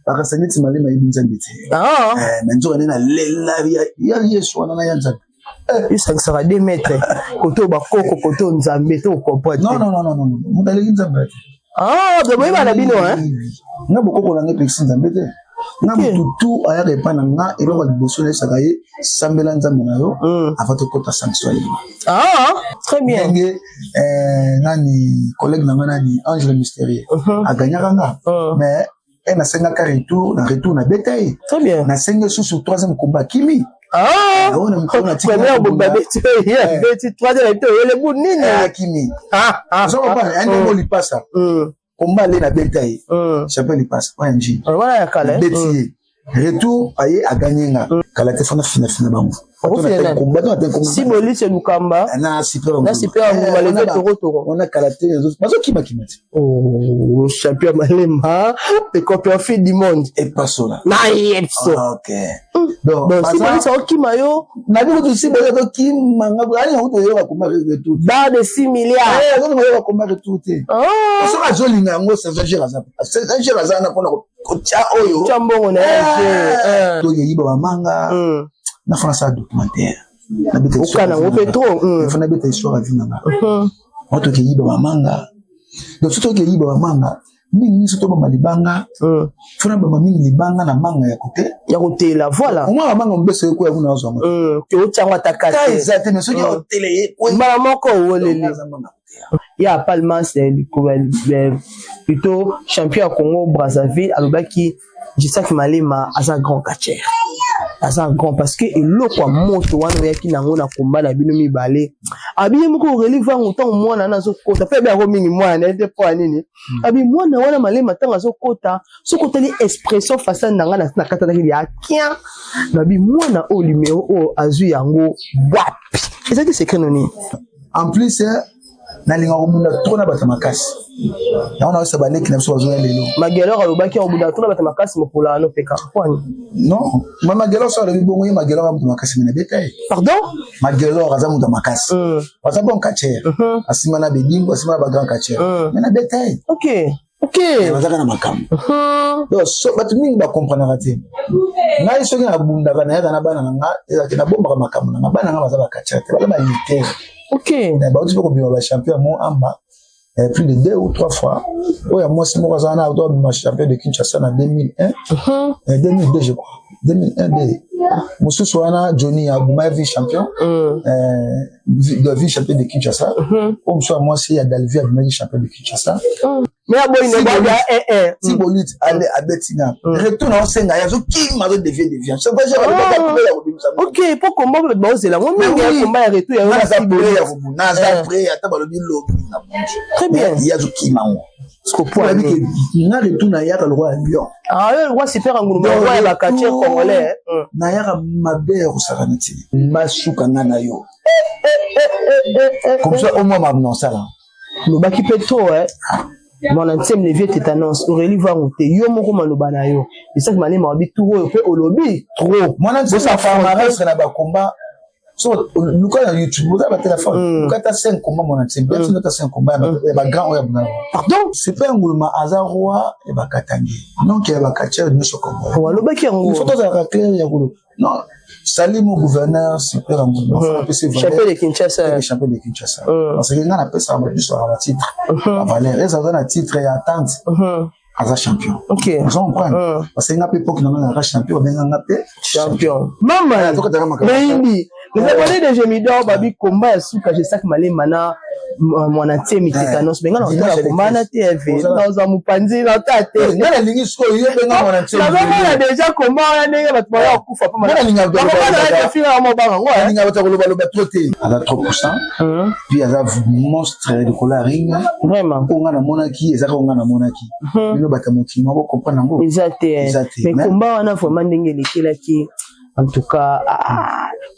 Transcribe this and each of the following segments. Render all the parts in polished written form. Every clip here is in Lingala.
Bakasangeti Malema Ibinzambi. Mais nous on est là Yesu on a yanza. Il sera 2 mètres. Koto bakoko koto nzambe to comprendre. Non. Mudale Nzambe. De boye bana bino Na bokoko na ngepexi Nzambe te. Na mututu aya repana nga eloko liboso na sakaye sambela Nzambe na yo avant de kota sanction. Très bien. Nani collègue na nani Ange Mystérieux a gagné nga mais elle a senga retour na bataille. Très bien. Na senga sous 3e combat Kimi. Premier combat beti 3e le bout nini Kimi. Ça va pas un gol il passe. Combat les na bataille. Champion il passe OMG. Voilà ya kala. Beti retour aye a gagné nga. Kala te fana final bango. Si Boli c'est Lukamba. Na super on va lever toro. On a kalaté les autres. Parce que qui oh, champion Malema, le copain du monde. Et pas cela. OK. Donc si Boli c'est qui mayo, na bi ko si Boli to qui manga ali on to yo ba kuma retour. Bas de 6 milliards. On va kuma retour te. So ka jolinga ngo c'est Geraza. C'est Geraza na pona ko tia oyo. Chambongo na to yi ba manga. Na France documentaire na bete ukana ngope trop fana bete histoire vinanga oto ke yiba manga donc soto ke yiba manga mingi soto ba malibanga fana ba mingi libanga na manga ya côté la voilà moi manga mbese ko ya kuna zo ke otanga takata exactement so ke hôtel mara moko wolele ya Palmas plutôt champion Congo Brazzaville alobaki Gisaki Malema asa grand catcher. Asa grand parce que eloko moto wana yaki nango na combat na bino mibale. Abi moko reliva autant mwana na zo kota fe ba mingi mwana ete po nini. Abi mwana wana Malema tanga zo kota, so kota li expression face nanga na kata na ya kien. Na bi mwana o numéro o azu yango wapi. C'est ça c'est noni. En plus na linga omunda tona bata makasi. Ya ona se baleki na so zona lelo. Magelor alobaki omunda tona bata makasi mokola no peka. Non, Magelor so le bongo Magelor amunda makasi na betaye. Pardon? Magelor azamunda makasi. Parce bon catcher. Asimana bedingo, asimana ba grand catcher. Mais na betaye. OK. Bazaka na makam. Donc so batumi ba comprendre raté. Na iso na bunda kana ya na bana nga, ezaki na bomba makam na bana nga bazaba catcher. Ba ba unité. OK. Mais bah tu peux comme champion mon amba plus de 2 ou 3 fois. Ouais moi c'est moi ça na auto champion de Kinshasa en 2001. 2002 je crois. 2001 Moussou Soana Johnny Aguma vice champion de vice champion de Kinshasa. Comme soit moi c'est à Dalvia de champion de Kinshasa. Mais à boy ne si Bolit aller à Betina. Retourne en Senga yazo qui m'a devient ça va OK pour combat le boss c'est là moi mais combat retour ya très bien yazo qui m'a Parce que pour la vie, na retour na yaka le roi Lyon. Le roi super ngulu roi la quartier congolais. Na yaka mabe ko sakaniti. Masuka ngana yo. Comme ça au moins maintenant ça là. Le baki petro mon ancienne levier tétanos Aurélie va monter yo moko maloba na yo. C'est ça que Malema obi tout pe olobi trop. Mon ancienne ça palmarès na ba combat. So Luka na YouTube, vous avez téléphone. Luka ta 5 combats mon ancien. Bien sûr ta 5 combats ba grand oya buna. Pardon, c'est pas nguluma azarwa e ba katangi. Donc il ba katia nous so combat. Wa loba ki ngo. Il faut ça clair ya kulo. Non, salut mon gouverneur super nguluma. Champion de Kinshasa. Champion de Kinshasa. Parce que ngana pesa ba juste à titre. Valeur, et ça donne un titre et attente. Aza champion. OK. Vous comprenez? Parce que ngapé époque na champion, ben ngapé champion. Maman, mais les abonnés de Jemidor babi combat suka je sak Malema na mon atiemi tétanos benga na combat na TV na za mupanzi na tate ngala lingi sko yo benga mon atiemi na déjà combat na ndenge bato ba kufa pa ngala linga ba na fina mo banga ngwa linga ba ko lo ba troté à 3% puis à monstre de coloring vraiment on na monaki ezaka on na monaki bino bata mokino ko comprendre ngo exacté mais combat wana vraiment ndenge lekelaki en tout cas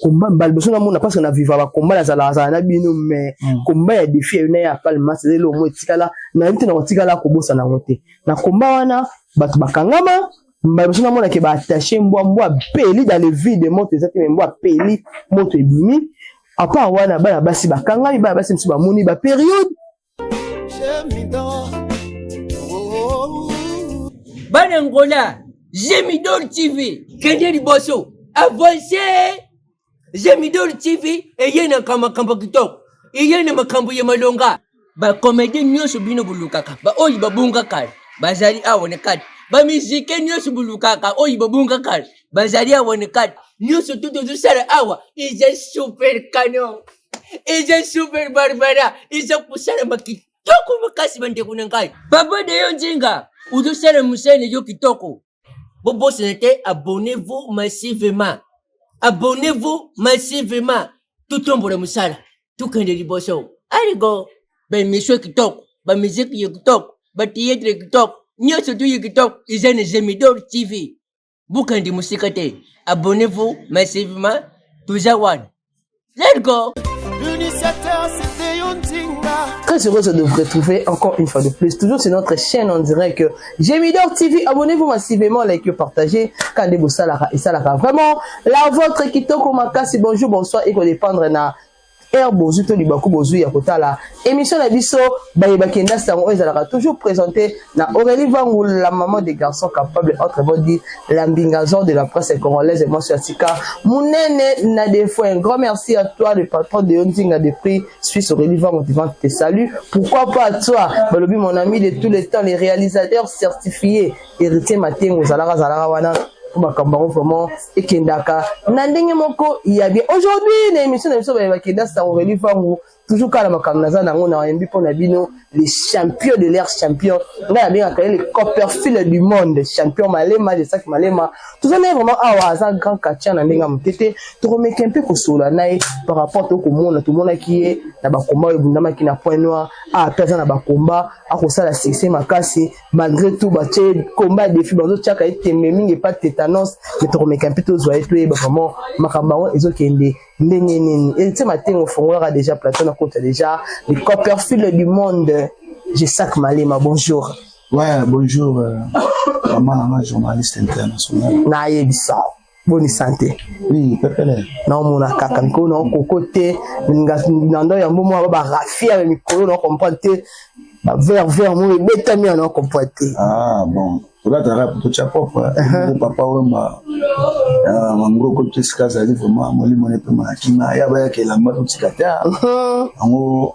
combat balbeso na mona parce que na vivre ba combat la na bino mais combat ya défi na ya Palmas c'est le mot tikala na nti na tikala ko bosa na ngote na combat wana batu bakangama balbeso na mona ke ba attacher mbwa peli dans le vide moto exactement mbwa peli moto ebimi apa wana bana basi bakangami bana basi msi ba moni ba période Banangola Gemidor TV. Kende Bosso. Avancez. Gemidor TV. Et y a un kamakambo kitoko. Et y a un makambo yamalonga. Ba comédie nyoso bino bulukaka. Ba oyi babunga kali. Bazali awone kali. Ba musique nyoso bulukaka. Oyi babunga kali. Bazali awone kali. Nyoso tuto sara awa. Is a super canon. Is a super barbara. Is a kusara makitoko makasi bande kunangai. Baba de yonjinga. Udo sara musene yo kitoko. Bobo senete, abonnez-vous massivement. Abonnez-vous massivement. Tout tombe le musala. Tout quand de bosso. Allez go. Ben monsieur kitoko. Ben musique kitoko. Ben théâtre kitoko. Nyoso tu kitoko. Ils ont Gemidor TV. Boucan de musique. Abonnez-vous massivement. Toujours one. Let's go. L'initiateur, c'était Yontinga. Très heureuse de vous retrouver encore une fois de plus. Toujours sur notre chaîne, on dirait que Gemidor TV. Abonnez-vous massivement, likez, partagez. Kande Boussalara et Salara. Vraiment, la vôtre Kitoko Makasi, bonjour, bonsoir. Et qu'on dépendre na Bozu to libaku bozu ya kotala émission la biso bayebakenda sango ezalaka toujours présenté na Aurélie Vangou, la maman des garçons capables entre vous dire l'ambingazon de la presse congolaise et moi sur Tika Mounene na des fois un grand merci à toi le patron de Yonzinga de prix Suisse Aurélie Vangou te salue. Pourquoi pas à toi Balobi mon ami de tous les temps, les réalisateurs certifiés héritier Matengo Zalara wana Bakambaro vraiment et Kendaka Nandenge moko il y a bien aujourd'hui l'émission de Bakenda ça Aurélie Vangou toujours quand la makamnaza nango na mbi pour nabino les champions de l'ère champion là bien appelé les Copperfield du monde champion Malema de sac Malema tout ça est vraiment un grand katia na ndenga mutete to remettre un peu ko sola nae par rapport au monde tout le monde qui est na bakomba ebundama qui na point noir a personne na bakomba a ko sala succès makasi malgré tout ba combat défi bazo tchaka etembe mingi pas tétanos mais to remettre un peu to zoé to vraiment makamba ezokende ndenge nini et tu matin on déjà plateau compte déjà les Copperfield du monde. J'ai sac Malema, bonjour. Ouais, bonjour, maman, journaliste international. Naye bisa, bonne santé. Oui, pépélé. Non, mon akakanko, non, cocoté, n'ando ya momo ba rafia avec micro, non comprendre. Vers mon bétami non comprendre. Ah bon. Là, tu as tout ça propre. Mon papa, mon gros côté, c'est ça, vraiment, mon limon peu malakima. Il y a que la mode du Qatar. En gros,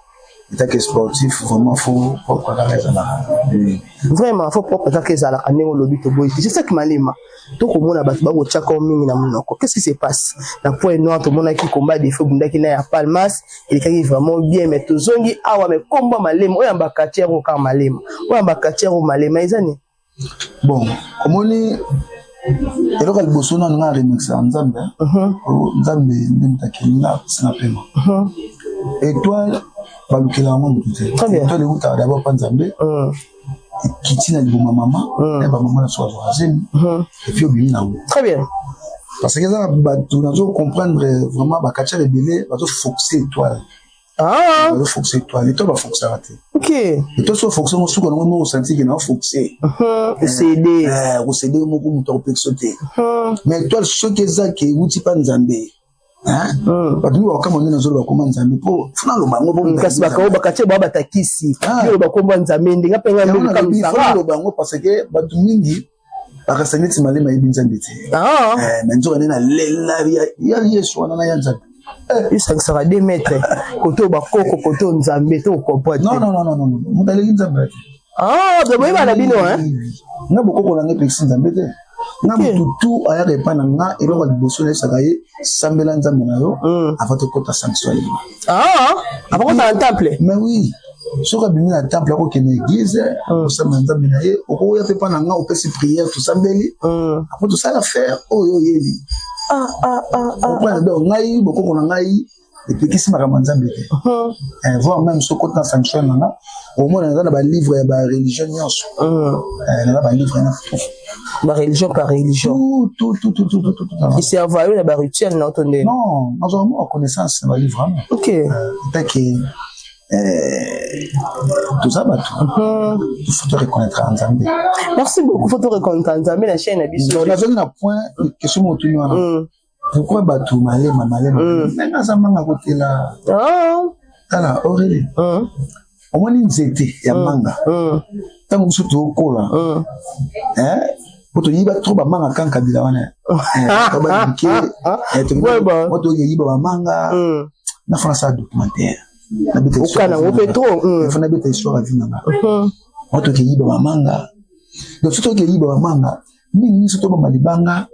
il est sportif, vraiment, faut préparer ça là. Vraiment, faut préparer ça là. On lobby to boy. C'est ça que Malema. Tout le monde a battu au tchako mingi na monoko. Qu'est-ce qui se passe? La point noir, tout le monde qui combat des feux bunda qui n'a ya palmas. Il est vraiment bien, mais tout zongi awa me combat Malema. Oyamba katière au Malema. Oyamba katière au Malema. Izani. Bon, comme on est, et là, le bosso n'a pas remixé en Zambie. Zambie, même ta kina, c'est un paiement. Et toi, bah, le kila maman, toi, les routes, d'abord pas Zambie. Qui tient le bon maman, et bah, maman, soit voisine. Et puis, au bien, là. Très bien. Parce que ça, bah, tu dois comprendre vraiment, bah, quand tu as les délais, bah, tu focuser toi. Ah! Tu focuser toi. Et toi, bah, focuser à rater. Ok. Et toi, soit focuser, on se connaît, on sentit qu'il y a un focuser. CD. CD, on peut te sauter. Mais toi, ce qui est ça, qui est outil pas Nzambé. Hein? Parce que nous, comme on est dans le comment Nzambé, pour, finalement, le bango, parce que, bakache, baba takisi. Yo, bakomba Nzambé, ndenga penga mbili comme ça. Le bango, parce que, bah, tout mingi, parce que c'est malé, mais il y a Nzambé. Ah! Mais nous, on est dans l'élan, il y a Yeshua, on a Nzambé. Ça sera 2 mètres. Koto bakoko koto Nzambé to comprendre. Non. Mudaleki Nzambé. Ah, vous voyez la bino hein. Na bokoko na ngepexi Nzambé te. Na mututu aya repa na nga eloko liboso na sakaye sambela Nzambé na yo avant de kota sanction. Ah, avant qu'on dans le temple. Mais oui. Soka bimi na temple ko kene église, o sambela Nzambé na ye, o ko ya pepa na nga o pesi prière tout sambeli. Après tout ça la faire oyo yeli. Donc, ngai beaucoup on ngai et puis qui se marre Nzambé voir même ce côté sanction là au moins on a ba livre ya ba religion nyonso on a ba livre na ba religion par religion tout qui servent à la rituel non attendez non nous avons connaissance ba livre OK peut que tout ça il faut te reconnaître en Nzambé. Merci beaucoup, faut te reconnaître en Nzambé la chaîne Abisso. On a besoin d'un point que ce mot tout pourquoi Batou Malema maintenant ça m'a côté là. Ah Aurélie. Au moins une zété ya manga. Tant que surtout au cola. Hein Poto yiba trop ba manga kan kabila wana. Ba dike. Poto yiba ba manga. Na France documentaire. Na bete ukana wo petro. Na bete histoire vinanga. Poto yiba ba manga. Donc surtout que yiba ba manga. Mingi surtout ba malibanga.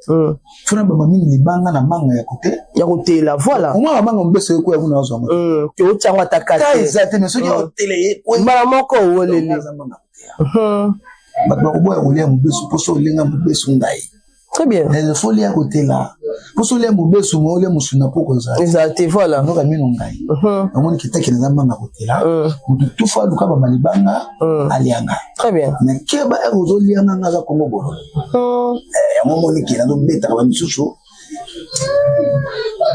Fona ba mingi libanga na manga ya côté. Ya côté la voilà. Comment ba manga mbese ko ya kuna zo. Que o tshangwa takate. Ta exactement so ki hôtel ko mbala moko wo lele. Maintenant, on va pour ça, très bien. Il faut lire à côté là. Pour ça, les moubés sont moi, les moussuna pour cause. Exact, voilà. Nous ramène on gagne. On qui t'a qui les a à côté là. Tout fois, nous avons malibanga, alianga. Très bien. Mais qui va aux liana na za Congo bolo. Moment qui là nous bête à misusu.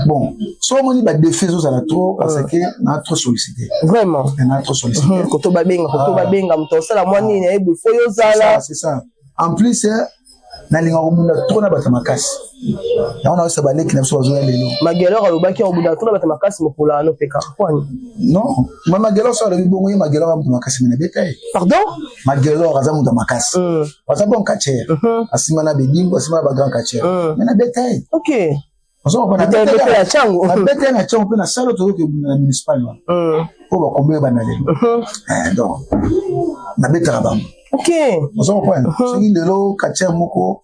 Bon, soit on y va défaire aux alatros parce que on a trop sollicité. Vraiment. On a trop sollicité. Quand on va benga, mtosa la mwani na ebu foyo zala. C'est ça. En plus, na linga obunda trop na batamakasi. Na on a aussi balé qui n'a pas besoin de l'eau. Magelor alobaki obunda trop na batamakasi mokola no peka. Kwani? Non, Magelor ça le bongo Magelor am batamakasi na betaye. Pardon? Magelor azamu batamakasi. Parce que bon kacher. Asimana bedingo, asimana ba grand kacher. Mais na betaye. OK. Parce qu'on a betaye ya chango. Na betaye na chango na salo to que na municipal. Ko ba kombe banale. Donc na betaye ba. OK. On s'en comprend. C'est une de l'eau, kacher moko,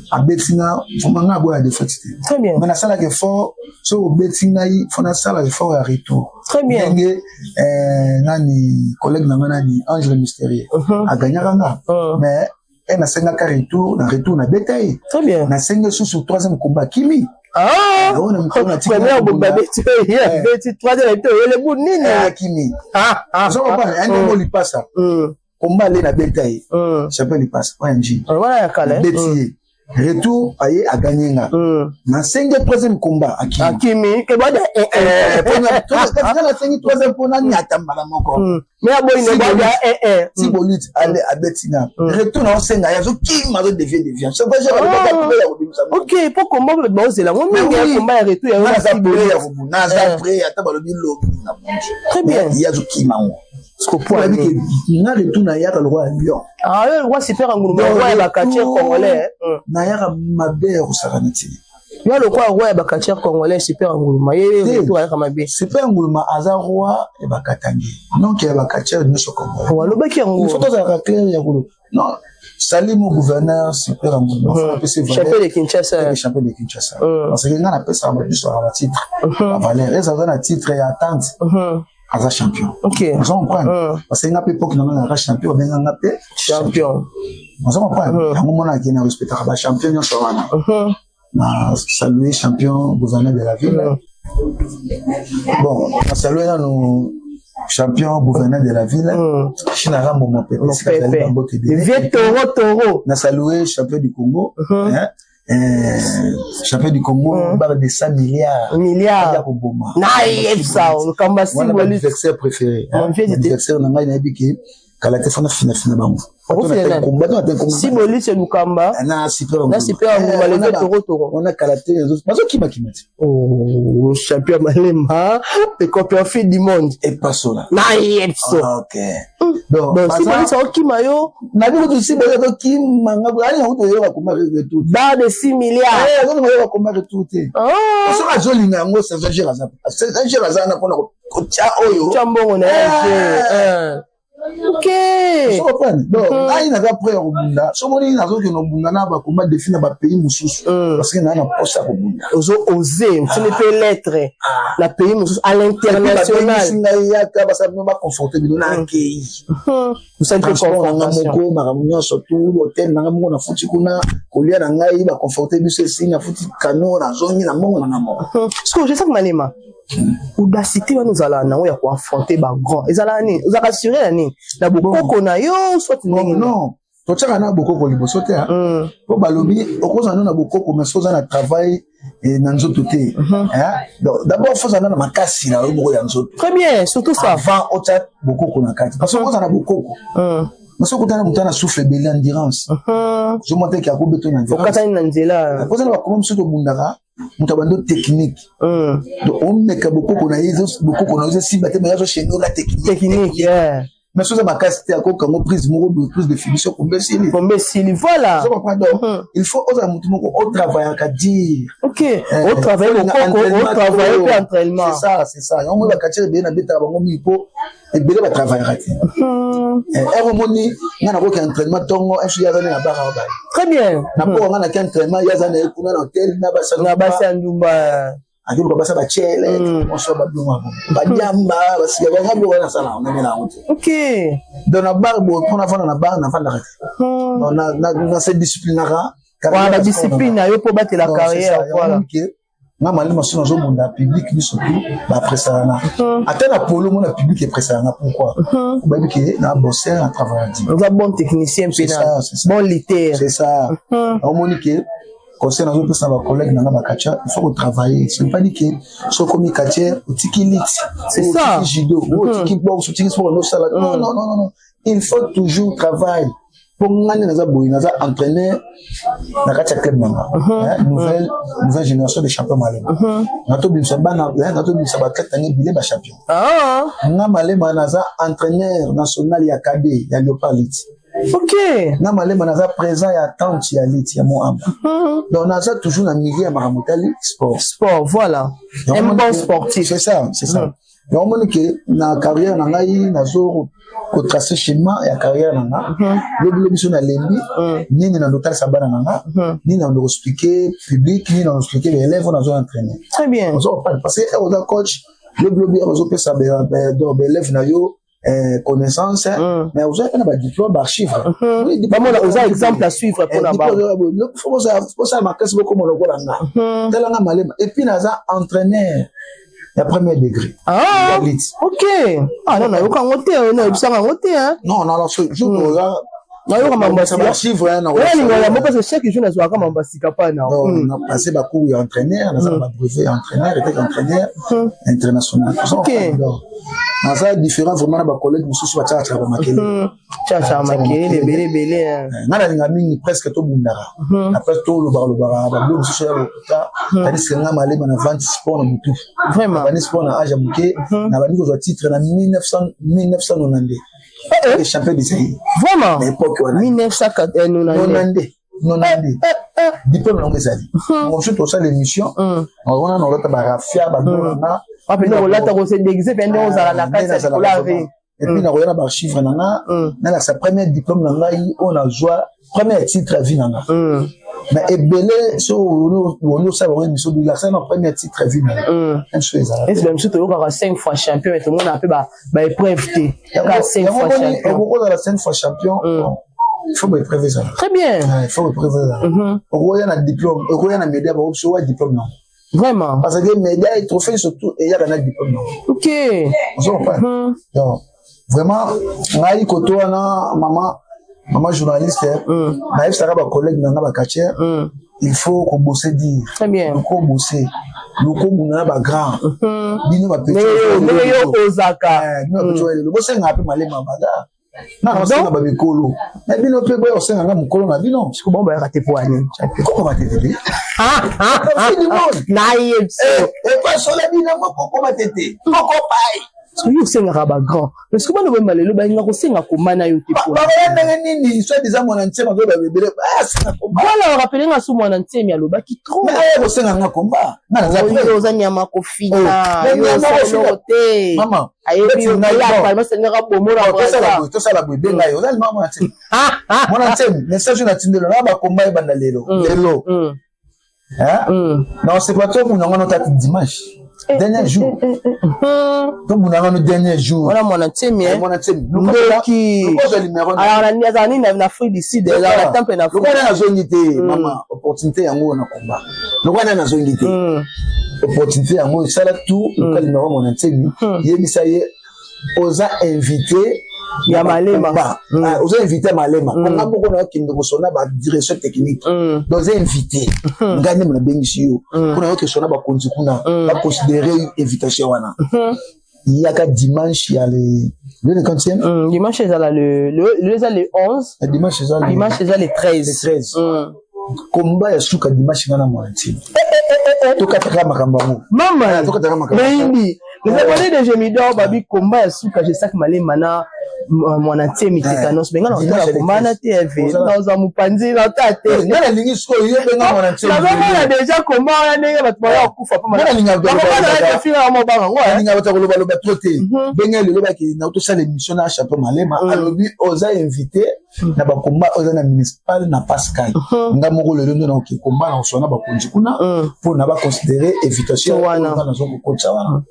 a betina, faut manga boire des fatigues. Très bien. Mais la salle qui est fort, so betina y, faut la salle qui est fort à retour. Très bien. Nani, collègue nani, Angèle Mystérieux. A gagné ranga. Mais, elle n'a senga qu'à retour, na bétail. Très bien. Na senga sous troisième combat, Kimi. Ah! Premier combat, bétail, troisième été, le bout nini. Kimi. On s'en comprend, un nombre lui passe ça. Combat les na betaille. Champion lui passe. ONG. Voilà ya kale. Betier. Retour aye a gagné nga. Na cinquième troisième combat Akimi ke bada la cinquième troisième pour na nyatamba na moko. Mais aboy ne bada si bolut aller à Betina. Retour na senga ya zo ki ma zo devient déviant. C'est pas genre OK, pour combat le boss là. Moi mais combat retour ya na za pré ya vous. Na za pré ata balobi lo. Très bien. Ya zo ki ma ngo. Ce qu'on peut dire que na retour na ya le roi Lyon. Ah le roi super ngulu roi ba kacher congolais. Na ya mabe ko saraniti. Yo le roi ba kacher congolais super ngulu ma ye retour ya mabe. Super ngulu ma aza roi e ba katangi. Donc ya ba kacher no sokongolais. Walo ba ki ngulu. Il faut ça clair ya ngulu. Non, Salim au gouverneur super ngulu. Champion de Kinshasa. Champion de Kinshasa. Parce que ngana pesa ba biso à titre. Valeur, ça donne un titre et attente. Aza champion. OK. On comprend. Parce que ngapé époque na nga champion, ben ngapé champion. On comprend. Yango mona ki na respecter ba champion nyo so wana. Na saluer champion gouverneur de la ville. Bon, na saluer nos champion gouverneur de la ville. China Rambo mon pépé. Le vieux taureau. Na saluer champion du Congo. Champion du Congo, barre de 100 milliards. Naïf ça, le combat symbolique. Mon adversaire préféré. Mon adversaire n'a pas dit que Kalate fana fina bango. Symbolique c'est Lukamba. Na super. Na super le vieux taureau. On a Kalate les autres. Mazo qui makimati. Oh, champion Malema, le champion du monde. Et pas cela. Naïf ça. OK. Donc, symbolique c'est Okimayo. Na bi ko symbolique to kimanga ali na ko yo ko mari tout. Barre de 6 milliards. On va ko mari tout. On sera joli na ngo c'est Gérard Zana. C'est Gérard Zana pour ko tia oyo. Chambongo na. OK. Je comprends. Donc, là, il n'a pas pris au Bunda. Ce moment il n'a pas que nos Bunda n'a pas combattre des filles dans le pays Moussous. Parce qu'il n'a pas ça au Bunda. Ils ont osé. Ce n'est pas l'être. La pays Moussous à l'international. Il y a ça ne va conforter mais on a accueilli. Nous sommes très confortable. Maramunyo surtout l'hôtel n'a pas na futi kuna kolia na ngai ba conforter du ceci na futi kano na zone na mongo na mo. Ce que je sais que Malema audacité nous allons na ya ko affronter ba grand ezala ni vous rassurer la ni na bokoko na yo soit non to tsaka na bokoko liboso te po balobi okoza na bokoko mais soza na travail et na nzoto te donc d'abord faut ça na makasi na yo ya nzoto très bien surtout ça avant ota bokoko na kati parce que okoza na bokoko mais ce que mutana souffle belé endurance je monte ki akobeto na endurance okata na nzela ko na ba comme soto bundaka mutabando technique donc on meka bokoko na yezo bokoko na yezo si baté mais yezo chez nous la technique mais ça ma casse à quoi quand prise plus de finition combien sili voilà il faut au travail à dire OK au travail au entraînement c'est ça on va catcher bien beta bango mipo et bien va travailler raté harmonie na ko entraînement tongo est ya na bara ba très bien na po ngana ka entraînement ya zana kuna na hotel na basa ndumba ajuru ko basa ba chele on so ba bima ba diamba basi ya ngabo na sala on na ngote OK dans la barre bon on a na barre na fanda raté na cette discipline là la discipline yo po battre la carrière voilà na malima sona zo bunda public ni surtout ba pressana ata na polo mon public est pressana pourquoi ba bi que na bosser à travailler on a bon technicien pénal bon lutteur c'est ça on monique conseil na zo pesa ba collègue na ba kacha il faut travailler c'est pas dit que so comme kacha utiki lit c'est ça judo utiki boxe utiki sport no sala non il faut toujours travailler pour ngani naza boy naza entraîneur na kacha club manga nouvelle génération de champions malema nato bimsa bana nato bimsa ba tani bile ba champion nga malema naza entraîneur national ya cadet ya Leopard Lit OK nga malema naza présent ya tante ya Lit ya Moamba donc naza toujours na milieu ya maramutali sport voilà un bon sportif c'est ça donc on dit que na carrière na ngai nazo ko tracer schéma ya carrière nanga le biso na lembi nini na lotal sabana nanga nini na expliquer public nini na expliquer les élèves on a entraîner très bien parce que on a coach le blobi on peut saber donc élèves na yo connaissance mais vous avez un diplôme d'archive vous avez exemple à suivre pour là-bas faut ça marquer beaucoup mon logo là telanga malema et puis naza entraîneur la premier degré. OK. Non, non, aucun côté, non, il s'en va côté, hein. Non, non, ce jour là. Non, il y a un chiffre, hein. Ouais, parce que chaque jour, on a comme un pas, non. On a passé beaucoup d'entraîneurs, on a brevet entraîneur, était entraîneur international. OK. On a différents vraiment les collègues, monsieur soit tcha makele. Tcha makele, belé. Ngala ngami presque tout bundara. Après tout le bara, ba bleu monsieur ta, tandis que ngama ale bana 20 sport na mutu. Vraiment. Bana sport na âge muke, na bani ko titre na 1990. Les champions du pays. Vraiment. L'époque 1990. Diplôme longue zali. On joue tout ça l'émission. On a notre barafia bagona. Rapidement là tu as déguisé pendant aux la case pour laver. Et puis na roya ba chiffre nana, na sa première diplôme nanga on a joué premier titre à vie nanga. Mais ebele so on ça on émission de la scène en premier titre à vie nanga. Un chose ça. Et même surtout on a 5 fois champion et tout le monde a peu ba épreuve té. 5 fois champion. On a la 5 fois champion. Il faut me prévoir ça. Très bien. Il faut me prévoir ça. On a un diplôme, on a un médaille, on a un diplôme non. Vraiment. Parce que médaille, trophée surtout, et il y a un diplôme non. OK. On s'en pas. Donc vraiment, ngai koto na maman journaliste, naïf sera ba collègue na ba catcher. Il faut qu'on bosse dire. Très bien. Il faut bosser. Loko muna ba grand. Bino ba petit. Mais yo Osaka. Non, le bosse nga pe malema baga. Non, c'est pas bikolo. Mais bino pe boy osenga nga mukolo na bino. Siko bomba ya raté pour aller. Comment va t'aider? Naïf. Et pas sur la bino comment va t'aider? Comment paye? Yo senga ba grand. Parce que moi no malelo ba nga ko senga ko mana yo tipo. Ba ya nini soit des amons en tsema go ba bebele. Ah, senga ko. Voilà, rappeler nga sous mon antenne ya loba ki trop. Mais ayo ko senga nga komba. Na za yo za nyama ko fina. Yo sa te. Mama. Ayebi yo la pa ma senga ko bomora ba. To sala bo benga yo. Za mama antenne. Mon antenne, message na tindelo na ba komba ibanda lelo. Lelo. Hein? Non, c'est pas toi pour nous on t'a dimanche. Dernier jour. Donc, vous avez le dernier jour. Voilà mon antenne. Mon antenne. Alors, on a fait d'ici, on a tempé na. Nous avons une zone maman, opportunité en haut, on a combat. Nous avons une zone opportunité en haut, ça là tout, nous avons mon antenne. Il y a osa invité. Il y a Malema. Osa invité Malema. On a beaucoup de qui nous sont là, direction technique. Donc, osa invité. Gagner mon bénéfice. On a que son là, va considérer invitation. Il y a qu'à dimanche, il y a le quantième. Dimanche, il y a le 11. Dimanche, il y a le 13. Combat ya suka dimanche ngana mwanti. Tokataka makambo. Mama, tokataka makambo. Mais les abonnés de Jemidor babi combat ya suka je sac Malema na mwana ntemi tétanos benga na otala komana TV naoza mopanzi na tate ngana lingi siko yo benga mwana ntemi na déjà komana ndenge bato baya kufa pa ngana linga ba fina mo banga ngwa linga bata koloba loba troté benga lelo ba ki na to sala émission na champion malema alobi oza invité na ba komba oza na municipal na Pascal nga moko lelo ndo na ki komba na sona ba konji kuna pour na ba considérer invitation wana na zo ko tsa wana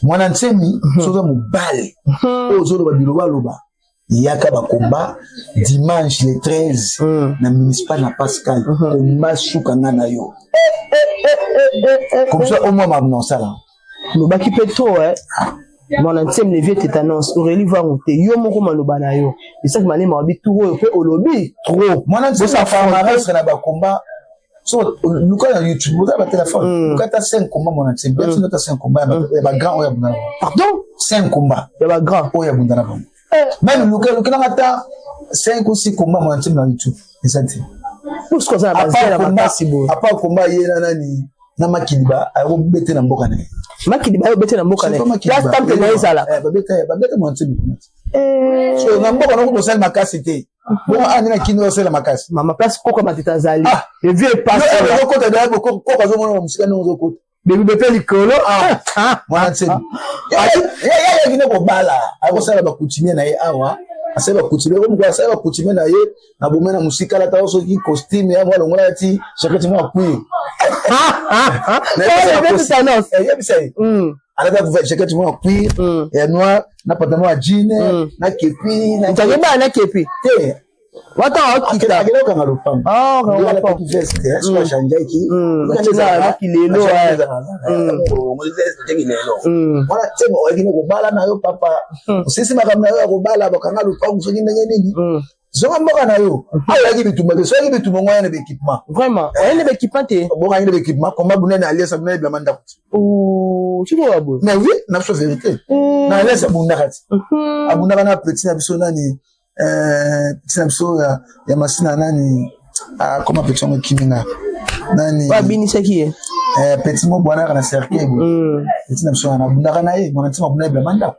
mwana ntemi soza mobale ozo loba biloba loba yaka ba komba dimanche le 13 na municipal na Pascal komba suka ngana yo comme ça au moins maintenant ça là le baki peto mon entième levier tétanos Aurélie va monter yo moko maloba na yo et ça que malema obi tout yo pe olobi trop mon entième ça fa na ba komba so luka na YouTube vous avez téléphone luka ta 5 combats mon entième bien sûr ta 5 combats ba grand oya bundana pardon 5 combats ba grand oya bundana même luka na ngata 5 ou 6 combats mon entième na YouTube et ça dit pour ce que ça va la makasi bo à part combat yena nani na makiliba ayo bete na mboka ne makiliba ayo bete na mboka ne last time na ezala babete mon entième so na mboka na ko sala makasi te bon ani na kino sala makasi mama place koko matita zali le vieux passe le côté de koko zo mona musika no zo côté bébé bepé likolo mwana ntemi ya kino ko bala ayo sala ba coutumier na ye awa asaba coutumier ko mko asaba coutumier na ye na bomena musika la tawo so ki costume ya mwana ngona ti chakati mwa kui ya bisai alaka kuva chakati mwa kui ya noir na pantalon à jean na kepi na tageba na kepi te wata okita akelo kanga lupang kanga pa veste so chanja ki na kilelo mo veste tengi lelo wala temo okino ko bala na yo papa sisi makamna yo ko bala bakanga lupang so ndenge nini zonga mboka na yo ayaki bitumba so yaki bitumba ngoya na équipement vraiment oyene be équipement te bonga ni be équipement comme bunene alias bunene bla manda chiko wabo na oui na so vérité na alias bundakati abundaka na petit na biso nani petit na biso ya masina nani comment petit on kiminga nani wa binisa ki petit mo bwana kana cercle petit na biso na bundaka na ye mona tima bunene bla manda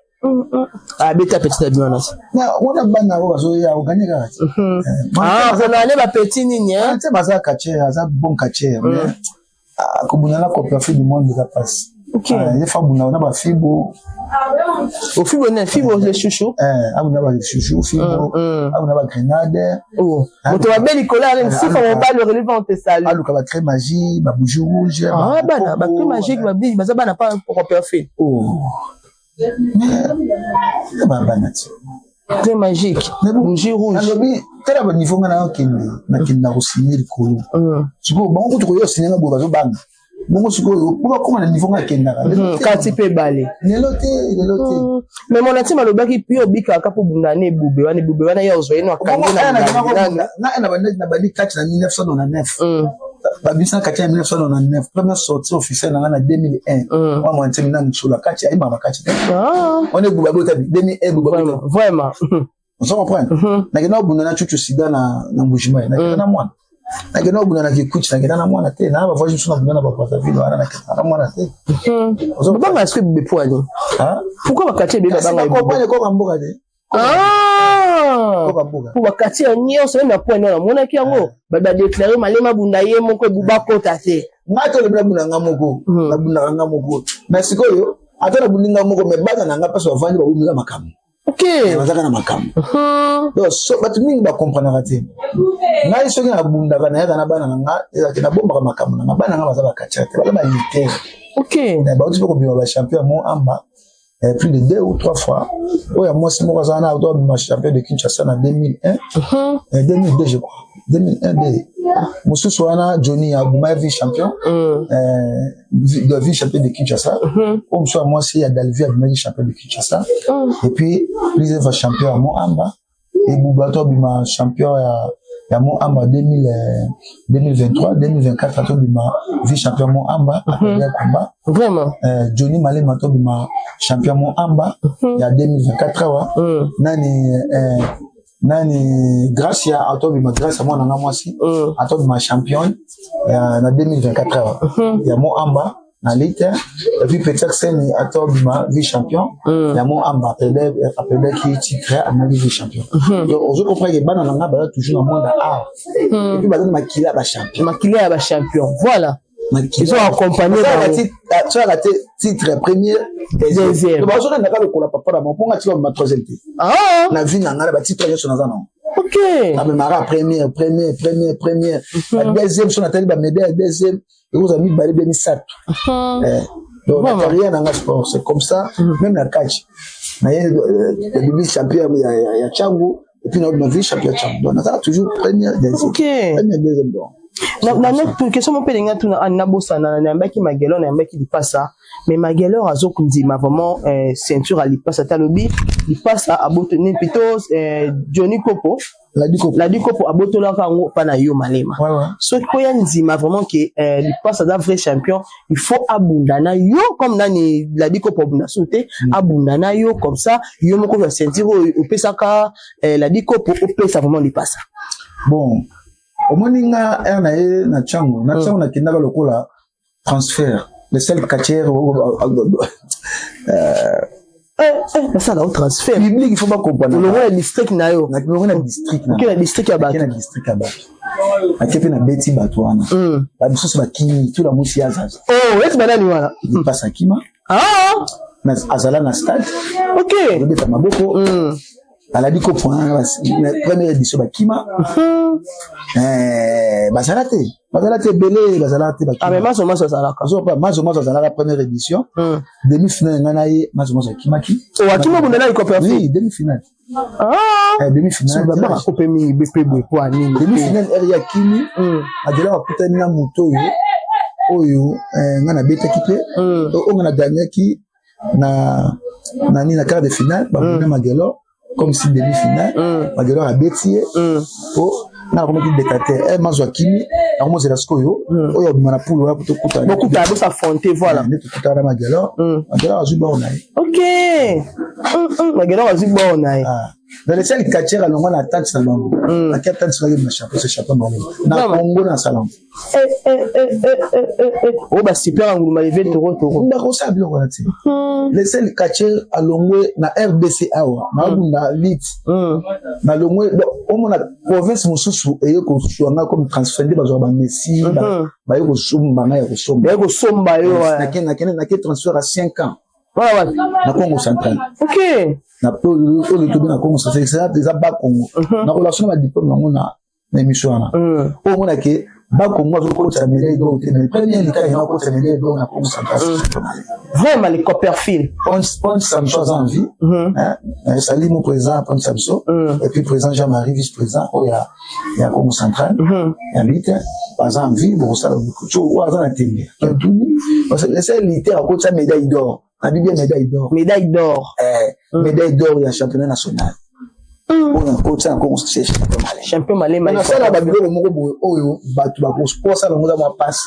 beta petit na bionas na wana bana ko bazo ya oganyeka na ne ba petit nini te baza kache za bon kache ko bunala ko profit du monde ça passe OK il faut bunala ba fibo au fibo ne fibo le chouchou abuna ba chouchou fibo abuna ba grenade moto ba beli cola même si on pas le relevant te salut aluka ba crème magie ba bougie rouge bana ba crème magie ba bi baza bana pas pour parfait très magique bougie rouge alobi tala ba niveau ngana okende na kinda ko signer kolo siko bango to ko signer ngo bazo banga bongo siko ko koma na niveau ngana kenda ka ti pe balé leloté mais mon atima lobaki pio bika kapo bungane bube wana ya ozo eno akande na bandi catch na 1999 babisa catch na 1999 première sortie officielle na 2001 moi mon ntemi na nsula catch ai mama catch on est buba bota 2001 buba vraiment on se comprend na kena bunda na chuchu sida na mbujima na kena mwana na kena bunda na kikuchi na kena mwana te na ba voisin suna bunda na ba pata vino ana na kena mwana te on banga est-ce que bebe poani pourquoi ba catch bebe banga ko kamboka te pour bakati nyonso na point na mona ki yango ba déclarer malema bunda ye moko buba kota te ngato le bunda ngamoko na bunda ngamoko merci ko yo atona bunda ngamoko me baza na ngapa so vandi ba umika makamu OK bazaka na makamu donc so batu mingi ba comprendre te ngai so na bunda kana ya na bana nga eza kina bomba makamu na bana nga baza bakatcha te ba militaire OK na ba uti ko bima ba champion mo amba plus de 2 ou 3 fois. Ouais, moi, c'est moi, ça, on a champion de Kinshasa en 2001. 2002, je crois. 2001, Moussou Souana, Johnny Agouma, vice-champion. Vice-champion de Kinshasa. Comme ça, moi, c'est Adalvi Agouma, champion de Kinshasa. Et puis, plusieurs champions à Moamba. Et Boubato, bima champion à Moamba 2023, 2024, à bima vice-champion Moamba. Combat. Vraiment. Johnny Malé Mato bima champion Moamba. Il y a 2024, nani grâce à Atobima grâce à moi nanga mwasi Atobima champion na 2024 ya Moamba na lite et puis peut-être c'est atobima vice-champion ya mon amba appelé qui titre à vice-champion donc on comprend que bana nanga ba toujours dans monde art et puis ba makila ba champion voilà ils ont accompagné tu as raté titre premier deuxième donc on a pas le cola papa là mon ponga tu vas ma troisième na vie nanga ba titre sur dans un OK ça me mara première la deuxième sur la télé ba médaille deuxième et vous avez mis balé beni sat donc la carrière dans le sport c'est comme ça même la catch na le vice champion ya Changu et puis notre vice champion Changu donc ça toujours première deuxième première deuxième donc na notre question mon pelinga tout na bosana na mbaki magelo na mbaki lipasa mais magelo azokundima vraiment ceinture à lipasa talobi lipasa abotoni plutôt Johnny Kopo la di Kopo abotola kango pa na yo malema so ko ya nzima vraiment que lipasa da vrai champion il faut abundana yo comme nani la di Kopo buna sauter abundana yo comme ça yo moko ya ceinture o pesaka la di Kopo o pesa vraiment lipasa bon omoninga na Changu na kinaka lokola transfert le seul catcher ça là au transfert public il faut pas comprendre le district na yo na district na le district ya ba akepe na beti batwana ba biso ba kini tout la musi azaza est banani wana il passe à Kima na azala na stade OK le beta maboko à la di Kopo première édition ba Kima bazalate belé bazalate ba Kima mais maso salaka so pas maso zalaka première édition demi-finale ngana ye maso Kimaki Akima bundela iko perfect oui demi-finale demi-finale ba ko pemi BP kwa nini demi-finale area Kimi adela wakutani na moto oyo ngana beta kipe o ngana gagner ki na quart de finale ba bunda magelo comme si demi-finale magelo a betier na comme qui décaté mazo Kimi na comme c'est la skoyo oyo bimana poule wa kutokuta beaucoup ta s'affronter voilà ne tukuta na magelo azuba onaye OK magelo azuba onaye dans les cinq catchers alonga na tante salon la capitaine sur le champion c'est champion na Congo na salon ba super nguma level toro ba ko sabio ko nati les cinq catchers alonga na RDC awa na bunda lit na longwe o mona province mususu eyeko suanga comme transféré ba zo ba Messi ba yeko somba na yeko somba yo na ke transfert à 5 ans voilà na Congo central OK na po le to na Congo central c'est déjà ba Congo na relation ba diplôme na émission na o mona ke ba Congo zo ko ta médaille d'or na premier lika ya ko ta médaille d'or na Congo central vraiment les coperfil Ponce Samso en vie salut mon président Ponce Samso et puis président Jean-Marie vice-président il y a Congo central il habite pas en vie bon ça tout ou à la télé parce que c'est littéraire à côté médaille d'or a bien médaille d'or médaille d'or il y a championnat national on a coach encore c'est champion malais mais ça là ba bilo moko boy oyo batu ba ko sport ça longa ma passe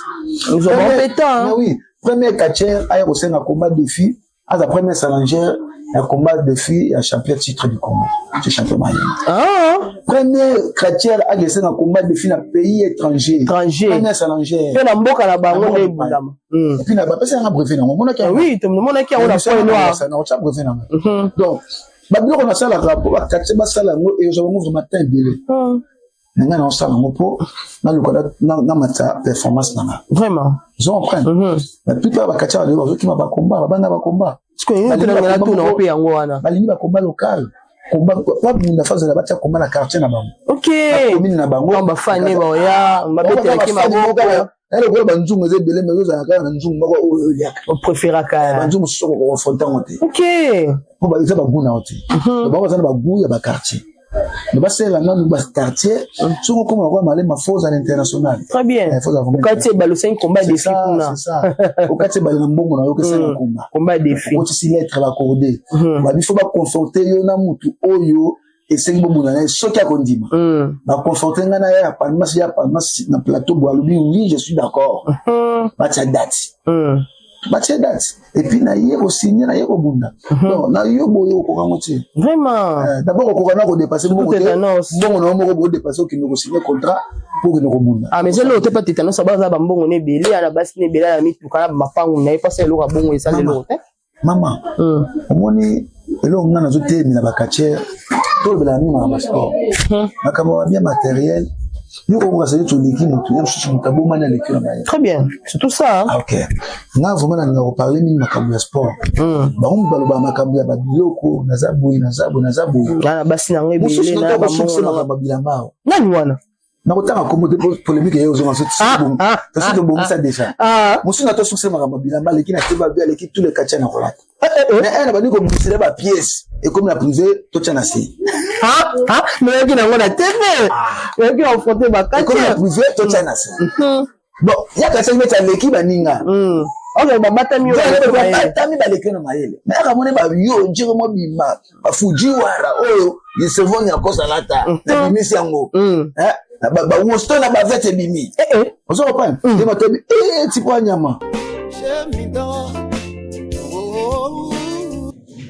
nous avons compétent oui premier catcher a eu un combat de filles à la première salangère un combat de filles à champion titre du Congo c'est champion malais premier catcher a eu un combat de filles dans pays étranger première salangère pe na mboka na bango le bulama et puis na ba pesa un brevet na mona ki oui tout le monde qui a on a point noir ça na un brevet na donc babilo na sala rapport ba catcher ba sala ngo et je vais vraiment temps belé nanga na sala ngo po na lokola na mata performance na vraiment ils ont prendre la plupart ba catcher ba zo ki ma ba combat ba bana ba combat parce que nous na tout na pe yango wana ba lingi ba combat local combat kwa bunda phase la batia combat na quartier na bango OK commune na bango ba fane ba ya mbapete ki maboko elle ko ba nzungu ze belé mais yo za ka na nzungu mako o liaka on préfère ka ba nzungu soko ko confronter ngote OK ko ba isa ba guna oti ba ba za ba gu ya ba quartier ne ba sela na ba quartier soko comme on va aller ma force à l'international très bien quartier ba le 5 combat de filles c'est ça au quartier ba le mbongo na yo que c'est un combat de filles ko ci lettre la accordé ba il faut ba confronter yo na mutu oyo et c'est bon na soki a kondima ba confronter ngana ya palmas na plateau boalubi oui je suis d'accord ba ta date batie date et puis na yeko signer na yeko bunda non na yo boyo ko kamoti vraiment d'abord ko kana ko dépasser mbongo na moko ko dépasser ki no signer contrat pour que no bunda mais c'est l'autre pas tétanos ça ba mbongo ne belé ala basi ne belé ala mitu kana mapangu na pas c'est l'autre bongo ça l'autre maman omoni elo ngana zo te mina bakache to bela mi ma sport makamo bien matériel. Nous, on va essayer de l'équipe, très bien, c'est tout ça. Hein? Ok. Nous, vraiment, on va parler de ma sport. On va parler de ma biloko, nazabu. Na basi na ngwe bile na ba mongo. Nani wana? Na kotanga komote polémique yo zo nso tsibongo. Parce que bon ça déjà. Musu na to succès makamba bilamba leki na teba bien leki tous les kachana kolata. Mais elle va dire comme c'est ba pièce et comme la privé to tchana si. Mais leki na ngona tebe. Leki on frotter ba kachana. Comme la privé to tchana si. Bon, ya ka sengwe tsa leki baninga. Okay, babata mi ba leki na mayele. Mais aka mone ba yo njiro mo bima. Ba fuji wara oyo yesevoni akosa lata. Na bimisi yango. Ba wosto na ba vete bimi. On se reprend. Et ma tobi tipo nyama.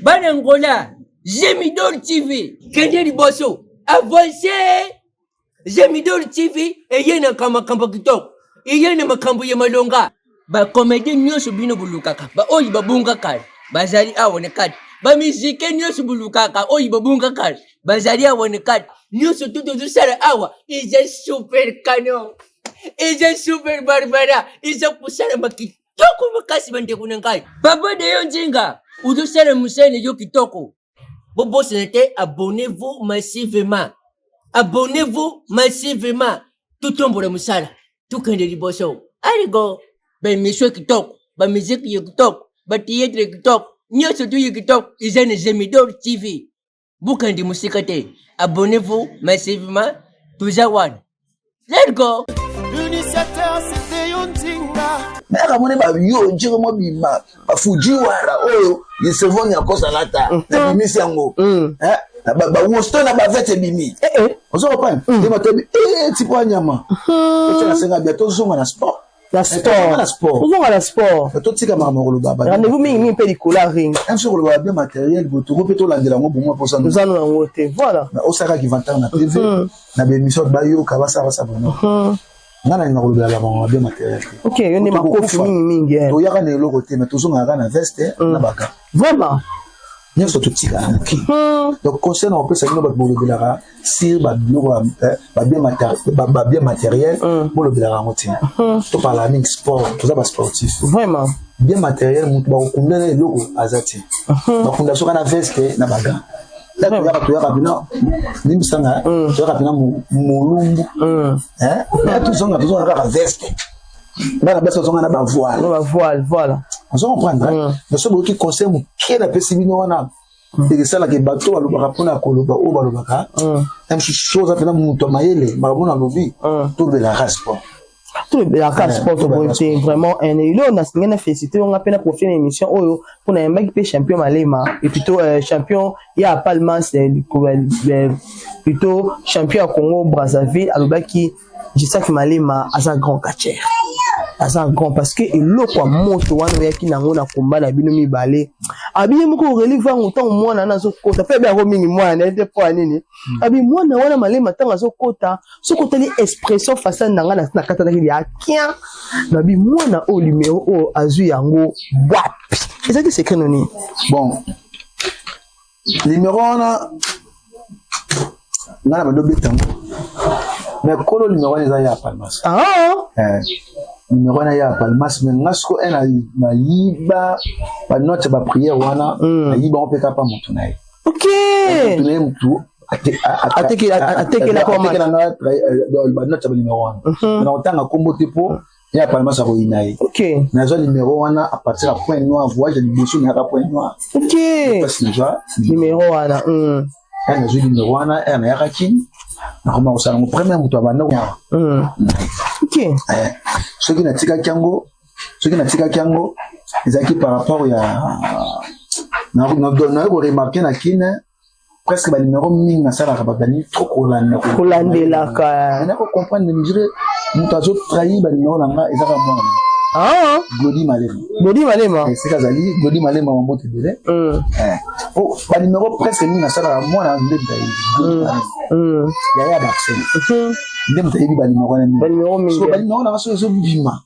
Banangola, Gemidor TV, Kenya Liboso, avancez. Gemidor TV, yena kama kitok. Yena makambo ya malonga. Ba comédien nyoso bino bulukaka. Ba oyi babunga kali. Bazali awone kali. Ba musique nyoso bulukaka. Oyi babunga kali. Bazali awone kali. Nyoso tuto sara awa. Is a super canon. Is a super barbara. Is a kusara makitoko makasi bande kunangai. Baba de yonjinga. Udo sara musene yo kitoko. Bobo senete, abonnez-vous massivement. Abonnez-vous massivement. Tout tombe le musala. Tout kende liboso. Allez go. Ben monsieur kitoko. Ba musique yo kitoko. Ba théâtre kitoko. Nyoso tu yo kitoko. Is a Gemidor TV. Bukandi musikate. Abonnez-vous massivement. Touzawan. Let's go. L'initiateur c'était Yontinga. Mais aka mone ba yo njiro mo bima. Ba fuji wara oyo yesevoni akosa lata. Na bimisi yango. Ba wosto na ba vete bimi. On se reprend. Et ma tobi tipo nyama. Et tu na senga bientôt zonga na sport. La sport. Où va la sport? Tout tika mamoro baba. Rendez-vous mingi pellicula ring. Un sur le bien matériel, vous trouvez tout l'anglais bon moi pour ça. Nous allons en voter. Voilà. Au Sara qui vend na TV, na émission bayo kabasa ça bon. Ngana na ngolo la bon bien matériel. OK, on est ma kofi mingi. To yaka na lo côté mais toujours na veste na baka. Vraiment. Nous sommes tout tika. Donc concernant on peut ça nous ba bolo de la si ba bien matériel pour le bilara ngoti. To parler mix sport, tout ça ba sportif. Vraiment. Bien matériel mutu ba kunda na logo azati. Ba kunda soka na veste na baga. Là tu yaka bina nimsanga tu yaka bina mulumbu. Là tu zonga ka veste. Là la base zonga na ba voile. Na ba voile, voilà. On se comprendre. Mais ce qui concerne qui la pessimino wana. Et que ça là que bateau alobaka pona koloba o balobaka. Même chose à faire mutu mayele, marabona lobi. Tout de la race sport. Tout la race sport c'est vraiment un élo on a signé félicité on a peine pour faire une émission pour un mec qui champion malema et plutôt champion il y a Palmas plutôt champion à Congo Brazzaville alobaki je sais que malema a un grand catcher. Asa grand parce que elo kwa moto wana yaki nango na komba na bino mibale abi moko reliva ngoto mwana na sokota fe ba ko mingi mwana ete po nini abi mwana wana malema tanga sokota li expression face nanga na kata na ya kia na bi mwana o numéro o azu yango wapi ezaki secret noni bon numéro wana ngana badobe tango mais kolo numéro eza ya Palmas numéro na ya Palmas mais ngasko ena na yiba ba note ba prière wana na yiba on peut pas monter nae OK monter mutu ateke la comment ba note ba numéro wana na otanga kombo tipo ya Palmas a roinae OK na zo numéro wana à partir à point noir voyage liboso na ka point noir OK numéro wana na zo numéro wana na ya kin na koma osala mo premier mutu abana OK ce qui na tika kyango ezaki par rapport ya na ko remarquer na kine presque ba numéro mingi na sala ka babani trop kolandela ka na ko comprendre mesure mutu azo trahir ba numéro na nga ezaka mwana Ah, Glody Malema. Glody Malema. C'est Kazali, Glody Malema en mot télé. Oh, pas numéro presque mis na sala moi na ndemta yi. Ya ya d'accent. Ndemta yi ba numéro na. Ba numéro mingi. So ba numéro na so bima.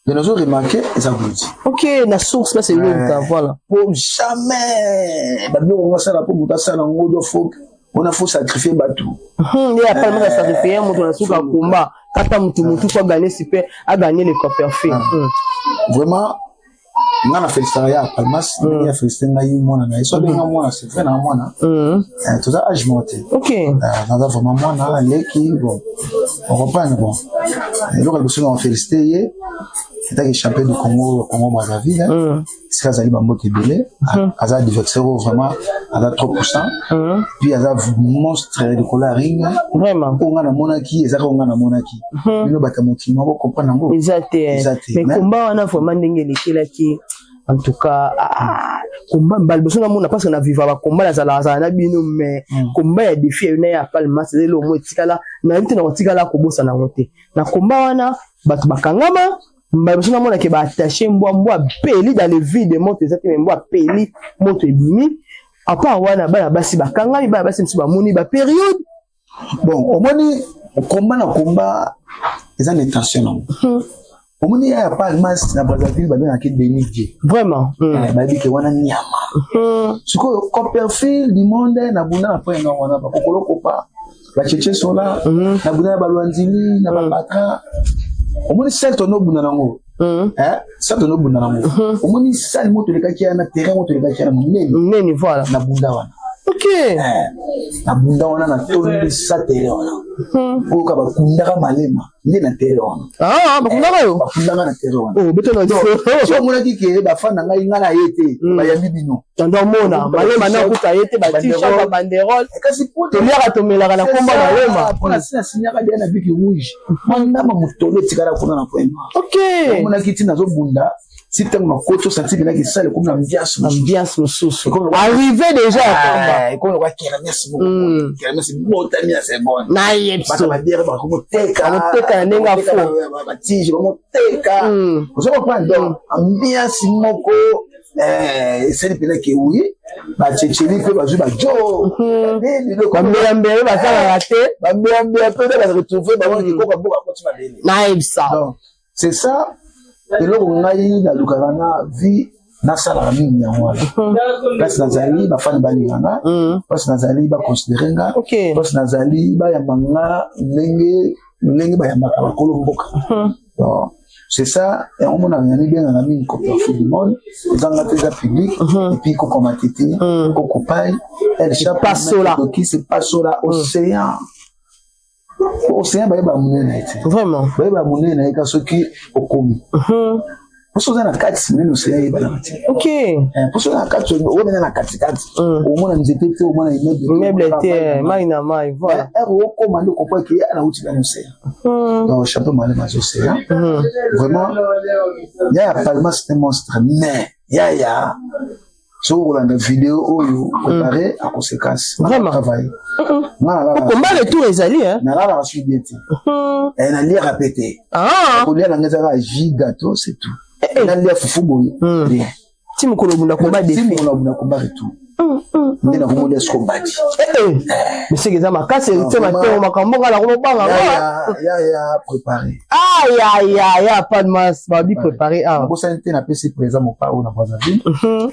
Mais nous avons remarqué ça Glody. OK, la source là c'est l'autre, voilà. Pour jamais. Ba bien on va ça là pour muta ça na ngodo faut on a faut sacrifier batou. Il y a pas mal de sacrifier mutu na suka combat. Kata mutu faut gagner super a gagner le Copperfield. Vraiment ngana félicitaria Palmas ni ya féliciter ngai mwana na so benga mwana c'est vrai na mwana tout ça âge monté. OK. Dans vraiment mwana leki bon on reprend bon et donc le on féliciter c'était le champion du Congo Brazzaville c'est Kazali Bambote Belé Aza adversaire vraiment à 3% puis Aza monstre de coloring vraiment on a monaki Aza on a monaki nous batamuki on comprendre ngo exact mais combat on a vraiment ndenge lekelaki en tout cas combat balbeso na mona parce que na vivre ba combat la na bino mais combat ya défi une ya Palmas c'est le mot tikala na nti na tikala ko bosa na ngote na combat wana batu bakangama balbeso na mona ke ba attacher mbwa peli dans le vide moto ezati mbwa peli moto ebimi apa wana bala basi bakangami bala basi msi ba moni ba période bon au moni combat na combat eza une tension au moni ya Palmas na Brazzaville ba bien akide Benidje vraiment ba dit que wana nyama siko Copperfield du monde na bunda na point na wana ba kokolo pa ba cheche sola na bunda ba Lwanzili na ba Batra au moni certes no bunda nango certes no bunda nango au moni sali moto le kaki na terrain moto le kaki na neni voilà na bunda wana OK na bunda wana na tondi sa terrain wana o ka ba kundaka Malema ndi na terrain wana bakundaka yo bakundaka na terrain wana oh beto na so mona kike ba fana ngai ngana yete ba yambi bino tanda mona Malema na kuta yete ba t-shirt ba banderole kasi poto toliaka tomelaka na komba Malema pona sina sinyaka dia na biki rouge manda ma mutole tikara kuna na poema OK mona kiti nazo bunda si tant ma koto senti bien que ça le comme ambiance mususu arrivé déjà à combat comme on va merci beaucoup merci bon c'est bon na yepso ba dire ba comme teka nenga fo ba tije ba teka vous savez pas donc ambiance moko c'est le pena que oui ba tcheli pe ba ju ba jo ba mbere ba sala raté ba mbere pe ba retrouver ba wona ko ba continua bene na yepsa c'est ça et là on a eu la lukarana vie na sala mingi yango parce nazali ba fan balingana parce nazali ba considérenga parce nazali ba yamanga ndenge ba yamaka ba kolomboka donc c'est ça et on a bien dans la mine Copperfield du monde dans la télé publique et puis ko matiti ko kopai elle chasse là qui se passe là océan océan ba ba munene ite vraiment ba munene ika soki okomi Poso na kati mimi useye bana mati. OK. Poso na kati o na kati. O mona nzete te o mona immeuble te mai na mai voilà. O komando ko pa ki ana uti bana useye. Donc chapeau Malema useye. Vraiment ya Palmas c'est un monstre mais ya so on a une vidéo oyo préparé à conséquence. Vraiment travail. Comment le tour ezali hein? Na la reçu bien. Et na lire répéter. Ko lire na ngeza gigato c'est tout. Na lire fufu boy. Timu kolobunda combat défi. Timu kolobunda combat et tout. Ndina ko modeste combat. Mais c'est que ça ma casse c'est ma tête makambo ngala ko banga. Ya préparé. Aïe pas de masse, ba bi préparé ah. Ko santé na PC présent mon pao na Brazzaville.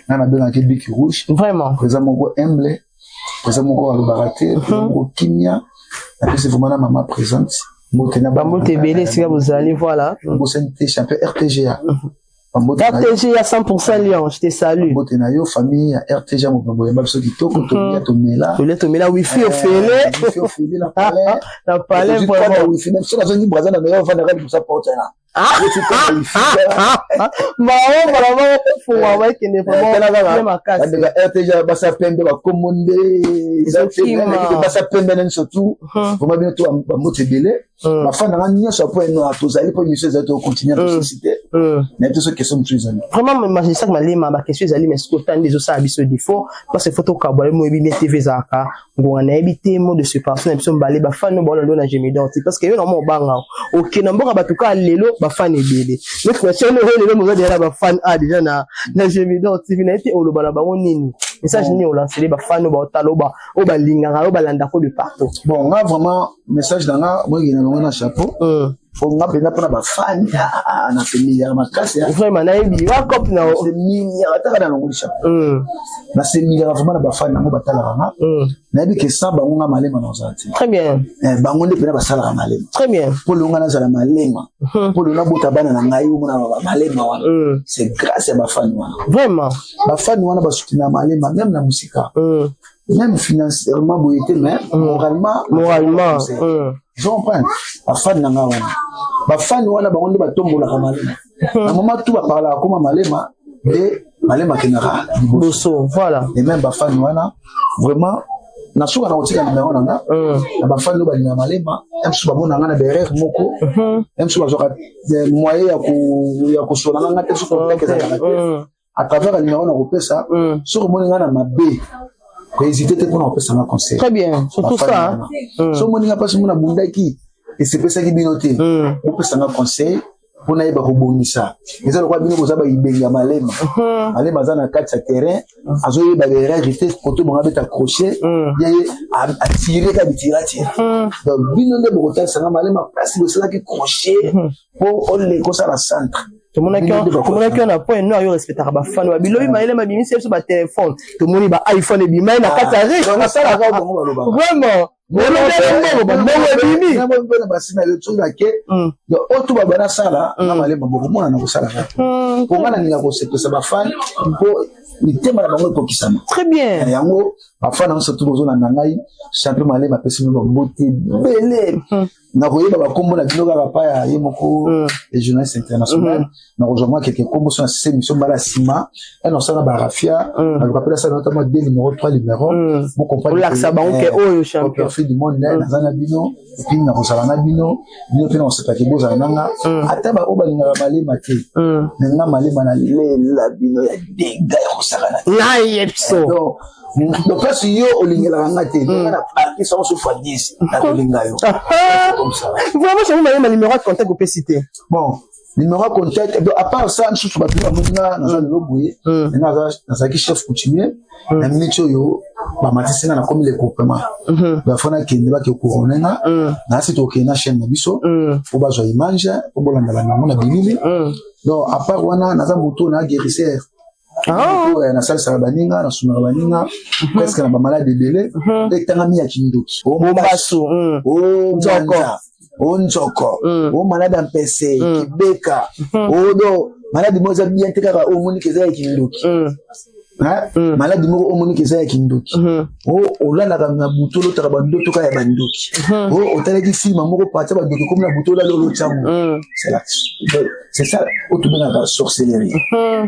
Na benga ke biki rouge. Vraiment. Présent mon go humble. Présent mon go alobaraté, mon kimia. Na PC vraiment na maman présente. Bambote belé si vous allez voilà. Ko santé champion RTGA. RTG à 100% Lyon, je te salue. Botenayo famille RTG mo bambo yamba biso kitoko to mela wifi ofele la palais vraiment wifi même si la zone Brazza na meilleur vendre avec ça porte là vraiment faut avoir qu'il ne faut pas RTG basa pembe ba komonde basa pembe nan surtout vraiment bien to bambote belé ma fana nganya so point no atozali po mission za to continuer à susciter na biso question mutu ezali vraiment magistrat malema ba question ezali mais ko tande zo sa biso défaut parce que photo ka boile mo bi TV zaka ngo na ebité mot de séparation na biso mbale ba fan no ba ndo na Gémidor parce que yo na mo banga OK na mboka batuka lelo ba fan ebele mais question no lelo mo déjà ba fan a déjà na Gémidor TV na été oloba na bango nini message ni o lancer ba fan no ba taloba o ba linga o ba landa ko de partout bon nga vraiment message danga moi ngina ngona chapeau faut nga pena pena ba fan na familia makasi vraiment na yebi wa cop na familia ataka na ngoli chapeau na familia vraiment ba fan ngo batala nga na yebi ke sa bango nga malema na ozati très bien bango nde pena basala malema très bien pour longa na zala malema pour longa bota bana na ngai mona malema wana c'est grâce à ba fan wana vraiment ba fan wana ba soutenir malema même na musika même financièrement boyete mais moralement je comprends ba fan na nga wana ba fan wana ba onde ba tombola ka malema na mama tu ba parla comme malema et malema kenara boso voilà et même ba fan wana vraiment na suka na otika numéro nanga na ba fan no ba ni malema même si ba bona nga na derrière moko même si ba zoka moyen ya ko sola nga te so ko tekeza à travers le numéro na kopesa sur mo nga na mabe ko hésiter pour na kopesa na conseil très bien surtout ça so mo nga passe mo na bundaki et c'est pesa ki binoté kopesa na conseil pour na yeba ko bonisa eza lo kwa bino ko zaba ibenga malema malema za na kati ya terrain azo yeba les règles koto mo ngabeta crochet yeye a tirer ka bitirati donc bino nde boko tsa nga malema place le cela qui crochet pour on les cosa la centre tout le monde qui a point non yo respecter ba fan ba bilobi maile ma bimi c'est sur ba téléphone tout le monde ba iPhone et bima na katare donc ça la va vraiment basina le truc là que donc auto ba bana sala na malema beaucoup mona na kosala pour ngana ninga ko sepesa ba fan pour ni tema na bango kokisama très bien yango ba fan na surtout bozo na ngai champion malema pesi mo beauté belé na koyeba ba kombo na biloka ba pa ya yemoko les journalistes internationaux na rejoindre quelques combos sur cette émission bala sima et non ça na ba rafia na ko appelle ça notamment des numéros 3 numéros vous comprenez l'axa ba que oyo champion du monde na zana bino et puis na kosala na bino pe na sepaka boza nanga ata ba obalinga malema te nga malema na la bino ya dega ya kosala na yepso donc parce que yo olingela ngate na parti sans souffrir 10 na kolinga yo comme ça vraiment je vous mets numéro de contact pour citer bon numéro de contact à part ça je suis pas plus na na le boye na ça qui chef coutumier na minute yo ba matisina na comme les groupements ba fona kende ba ke couronner na site OK na chaîne na biso pour ba zo image pour bolanda ba na bilili donc à part wana na za moto na guérisseur na salsa baninga na suna baninga presque na ba malade belé et tangami ya kindoki o bombasu o njoko o malade mpese kibeka o do malade moza bien tekaka o moni keza ya kindoki malade moko o moni keza ya kindoki o lala na butolo taka bandoto ka ya bandoki o otalaki film moko pata bandoki comme na butolo lolo tsango c'est ça autobena la sorcellerie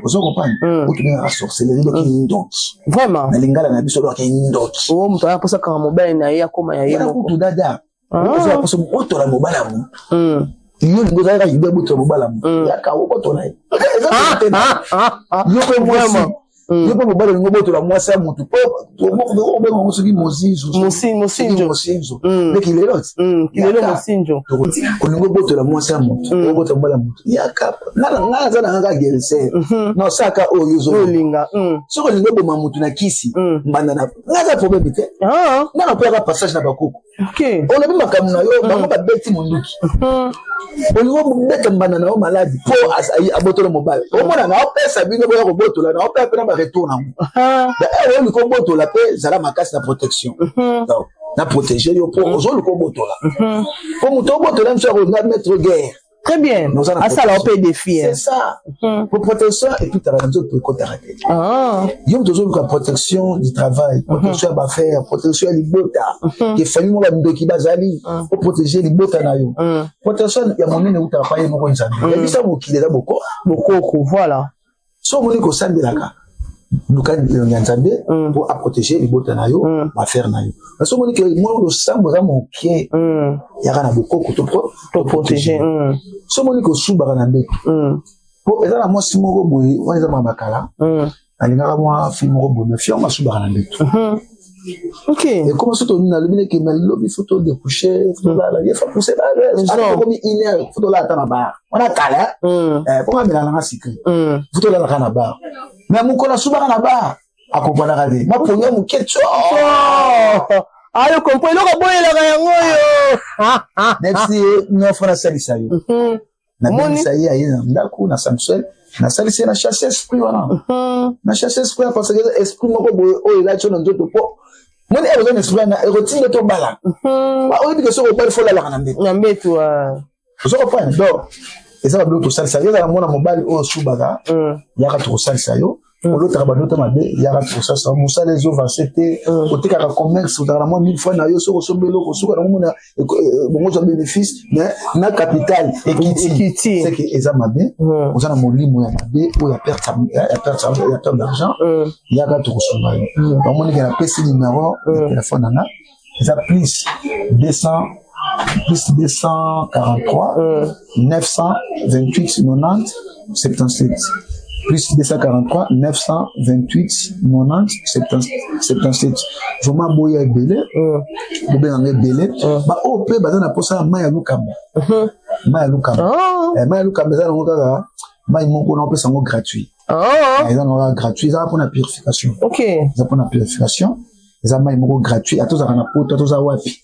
vous comprenez autobena la sorcellerie donc ndoki vraiment na lingala na biso donc ndoki o mto ya posa kama mobile na ya koma ya yemo ko dada ozo ya posa oto la mobile mu yo ngoza ka yibe buto mobile mu ya ka oto na yo ko vraiment yo ko mobile ngo boto la mwasa mutu po o be ngo suki mozinzo mais qu'il est là mozinzo ko ngo boto la mwasa mutu o boto mobile mutu ya ka na za na nga gelse no saka o yuzo linga so ko ngo bo mutu na kisi mbanda na ngaza problème te na peka passage na bakoko OK on a bien makamna yo bango ba beti munduki on ngo beta mbanda na o malade po aboto le mobile o mona na o pesa bino bo ko boto la na o pesa na retour na on le combo la paix zala makasi na protection donc na protéger yo pour on le combo la pour muto boto la mso na mettre guerre très bien à ça la paix défi c'est ça pour protection et puis tu as besoin de côté arrêter yo toujours la protection du travail protection à faire protection libota que famille mo ba ndoki bazali pour protéger libota na yo protection ya monene uta pa yo ko nzambe et puis ça mo kilela boko voilà so moni ko sandelaka lukan nyanzambe pour protéger les bottes na yo ba faire na yo parce que moni que moi le sambo za mon pied ya kana boko to protéger so moni ko suba kana mbeto po eza na mwasi moko boye wana eza makala alingaka mwa fille moko boye mais fille on masubaka na mbeto ok et comme ça on a le que mal lobby photo de coucher photo là il faut pousser là comme une heure photo là dans la barre on a kala pour moi mais là secret photo là dans la barre mais mon kola subaka na barre akopana kade ma ponyo mu ketcho ayo comprend loko boyela ka yango yo merci nous fera salisa yo na salisa ya ina ndaku na Samsung na salisa na chasser esprit wana na chasser esprit parce que esprit moko boye o ila cho na nzoto po moni e besoin esprit na routine to bala ba o dit que so ko pas faut la na mbeto so ko pas donc et ça va bloquer salisa yo na mona mobile o subaka ya ka to salisa yo l'autre abandonne mabe ya ka to salisa musa les over c'était côté ka commerce dans la moins 1000 fois na yo so ko sombelo ko suka na mona bongo zo bénéfice mais na capital equity c'est que eza mabe on a molimo ya mabe o ya perte d'argent ya ka to somba yo on moni que la PC numéro de téléphone na eza plus 243 928 90 77 plus 243 928 90 77 vraiment boya belé bobe ngé belé ba op ba na posa maya lukamba maya lukamba za ngokaka mai moko na pesa ngo gratuit ils en gratuit ça pour la purification OK ça pour la purification ils mai moko gratuit atoza kana poto atoza wapi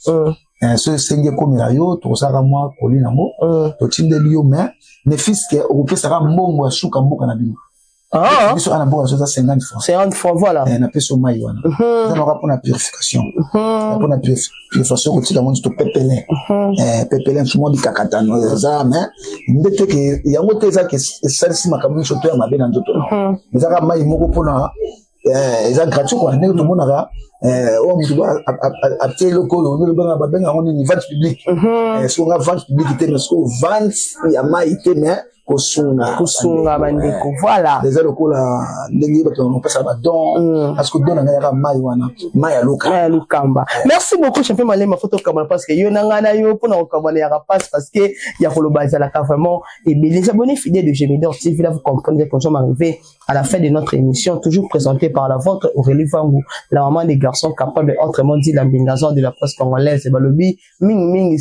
ce senge komela yo to saka mwa kolina ngo to tindeli yo mais ne fiske o pesa ka mbongo asuka mboka na bino biso ana mboka so za 50 francs voilà na peso mai wana ça n'aura pour la purification pour la purification ko tika monzi to pepelin somo di kakatano za mais ndete ke yango te za ke salisi makambo so to ya mabe na nzoto mais za ka mai moko pona eza gratuit quoi ndenge to monaka o mutu a telo ko lo benga ba benga on ni vente publique so nga vente publique te mais so vente ya mai te mais kusunga bandeko voilà les lokola ndenge bato on passe ba don parce que don na mai wana mai ya lukamba merci beaucoup champion Malema photo kamala parce que yo nanga na yo pona ko kamala ya passe parce que ya koloba za la vraiment et les abonnés fidèles de Gemidor TV là vous comprenez que nous sommes arrivés à la fin de notre émission toujours présenté par la vôtre Aurélie Vangu la maman des garçons capables autrement dit la bingazon de la presse congolaise balobi ming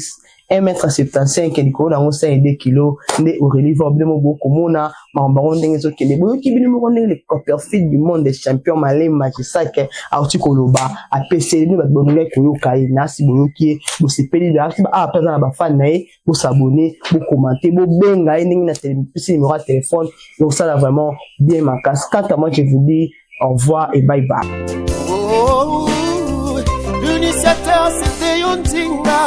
1m75 likolo na 5 kg nde Aurélie va obdemo beaucoup mona mambango ndenge zo kende boyo kibini mo ndenge le Copperfield du monde des champions Malema Chisake auti koloba a PC ni ba bonne ko yokai nasi boyo ki bo sepeli ba pesa na ba fan na e bo s'abonner bo commenter bo benga ndenge na numéro de téléphone donc ça là vraiment bien ma casse quant à moi je vous dis au revoir et bye bye. L'initiateur c'était Yontinga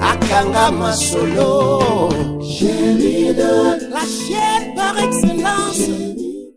Akanga Masolo, la chaîne par excellence.